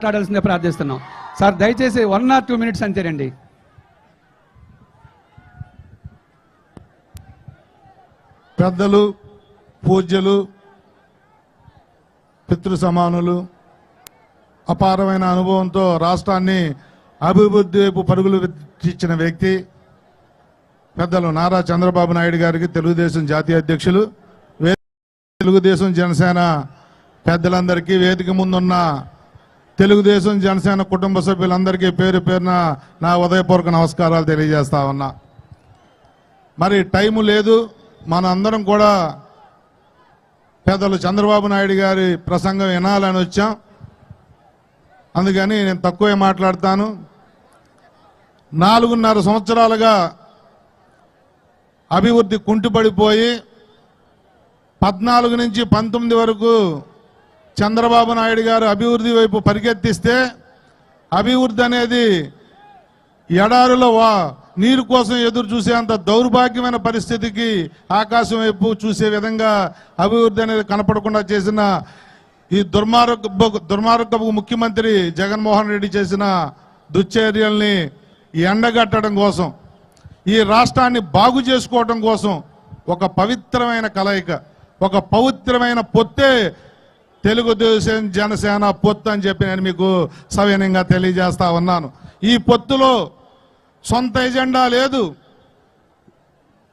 మాట్లాడాల్సిందే ప్రార్థిస్తున్నాం. సార్ దయచేసి 1 or 2 minutes అంతేనండి. పెద్దలు, పూజ్యులు, పితృ సమానులు, అపారమైన అనుభవంతో రాష్ట్రాన్ని అభివృద్ధి వైపు పరుగులు ఇచ్చిన వ్యక్తి పెద్దలు నారా చంద్రబాబు నాయుడు గారికి, తెలుగుదేశం జాతీయ అధ్యక్షులు, తెలుగుదేశం జనసేన పెద్దలందరికీ, వేదిక ముందున్న తెలుగుదేశం జనసేన కుటుంబ సభ్యులందరికీ పేరు పేరున నా ఉదయపూర్వక నమస్కారాలు తెలియజేస్తా ఉన్నా. మరి టైము లేదు, మన అందరం కూడా పెద్దలు చంద్రబాబు నాయుడు గారి ప్రసంగం వినాలని వచ్చాం. అందుకని నేను తక్కువే మాట్లాడతాను. 4.5 సంవత్సరాలుగా అభివృద్ధి కుంటుపడిపోయి 14 నుంచి 19 వరకు చంద్రబాబు నాయుడు గారు అభివృద్ధి వైపు పరిగెత్తిస్తే అభివృద్ధి అనేది ఎడారిలో నీరు కోసం ఎదురు చూసేంత దౌర్భాగ్యమైన పరిస్థితికి ఆకాశం వైపు చూసే విధంగా అభివృద్ధి అనేది కనపడకుండా చేసిన ఈ దుర్మార్గపు ముఖ్యమంత్రి జగన్మోహన్ రెడ్డి చేసిన దుశ్చర్యల్ని ఎండగట్టడం కోసం, ఈ రాష్ట్రాన్ని బాగు చేసుకోవడం కోసం ఒక పవిత్రమైన కలయిక, ఒక పవిత్రమైన పొత్తే తెలుగుదేశం జనసేన పొత్తు అని చెప్పి నేను మీకు సవినయంగా తెలియజేస్తా ఉన్నాను. ఈ పొత్తులో సొంత ఎజెండా లేదు,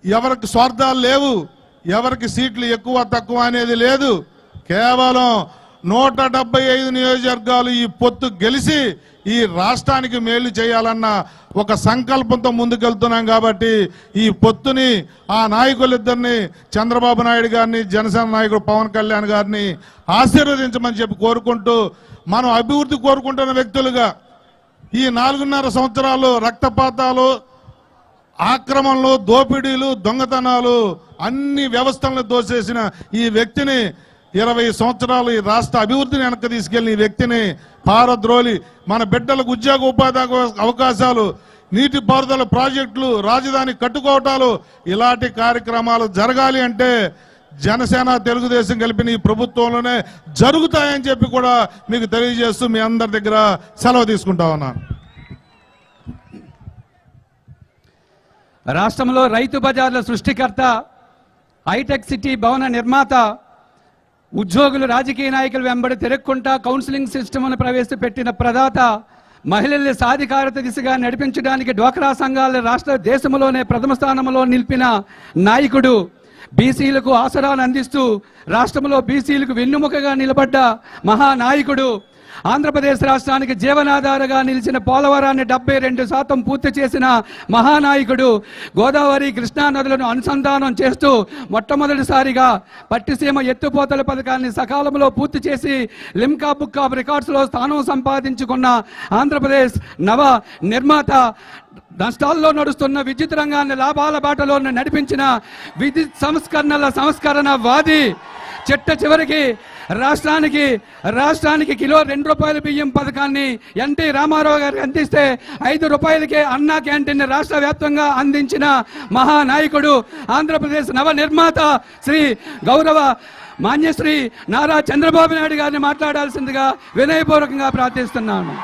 ఎవరికి స్వార్థాలు లేవు, ఎవరికి సీట్లు ఎక్కువ తక్కువ అనేది లేదు. కేవలం 175 నియోజకవర్గాలు ఈ పొత్తు గెలిచి ఈ రాష్ట్రానికి మేలు చేయాలన్న ఒక సంకల్పంతో ముందుకెళ్తున్నాం. కాబట్టి ఈ పొత్తుని, ఆ నాయకులిద్దరిని, చంద్రబాబు నాయుడు గారిని, జనసేన నాయకుడు పవన్ కళ్యాణ్ గారిని ఆశీర్వదించమని చెప్పి కోరుకుంటూ, మనం అభివృద్ధి కోరుకుంటున్న వ్యక్తులుగా ఈ 4.5 సంవత్సరాలు రక్తపాతాలు, ఆక్రమణలు, దోపిడీలు, దొంగతనాలు, అన్ని వ్యవస్థలను దోసేసిన ఈ వ్యక్తిని, 20 సంవత్సరాలు ఈ రాష్ట్ర అభివృద్ధిని వెనక్కి తీసుకెళ్లిన ఈ వ్యక్తిని పారద్రోలి మన బిడ్డలకు ఉద్యోగ ఉపాధి అవకాశాలు, నీటి పారుదల ప్రాజెక్టులు, రాజధాని కట్టుకోవటాలు, ఇలాంటి కార్యక్రమాలు జరగాలి అంటే జనసేన తెలుగుదేశం కలిపిన ఈ ప్రభుత్వంలోనే జరుగుతాయని చెప్పి కూడా మీకు తెలియజేస్తూ మీ అందరి దగ్గర సెలవు తీసుకుంటా ఉన్నాను. రాష్ట్రంలో రైతు బజార్ల సృష్టికర్త, హైటెక్ సిటీ భవన నిర్మాత, ఉద్యోగులు రాజకీయ నాయకులు వెంబడి తిరగకుండా కౌన్సిలింగ్ సిస్టమ్ను ప్రవేశపెట్టిన ప్రదాత, మహిళల్ని సాధికారత దిశగా నడిపించడానికి డ్వాక్రా సంఘాల రాష్ట్ర దేశంలోనే ప్రథమ స్థానంలో నిలిపిన నాయకుడు, బీసీలకు ఆసరాను అందిస్తూ రాష్ట్రంలో బీసీలకు వెన్నుముకగా నిలబడ్డ మహానాయకుడు, ఆంధ్రప్రదేశ్ రాష్ట్రానికి జీవనాధారగా నిలిచిన పోలవరాన్ని 72% పూర్తి చేసిన మహానాయకుడు, గోదావరి కృష్ణా నదులను అనుసంధానం చేస్తూ మొట్టమొదటిసారిగా పట్టిసీమ ఎత్తుపోతల పథకాన్ని సకాలంలో పూర్తి చేసి లిమ్కా బుక్ ఆఫ్ రికార్డ్స్లో స్థానం సంపాదించుకున్న ఆంధ్రప్రదేశ్ నవ నిర్మాత, నష్టాల్లో నడుస్తున్న విద్యుత్ రంగాన్ని లాభాల బాటలో నడిపించిన విద్యుత్ సంస్కరణ వాది, చిట్ట చివరికి రాష్ట్రానికి కిలో 2 రూపాయల బియ్యం పథకాన్ని ఎన్టీ రామారావు గారికి అందిస్తే 5 రూపాయలకే అన్నా క్యాంటీన్ రాష్ట్ర వ్యాప్తంగా అందించిన మహానాయకుడు, ఆంధ్రప్రదేశ్ నవ నిర్మాత శ్రీ గౌరవ మాన్యశ్రీ నారా చంద్రబాబు నాయుడు గారిని మాట్లాడాల్సిందిగా వినయపూర్వకంగా ప్రార్థిస్తున్నాను.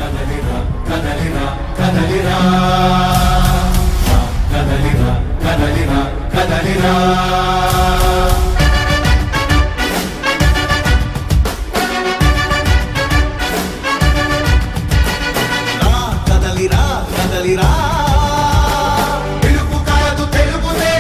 కదలిరా కదలిరా కదలిరా కదలిరా కదలిరా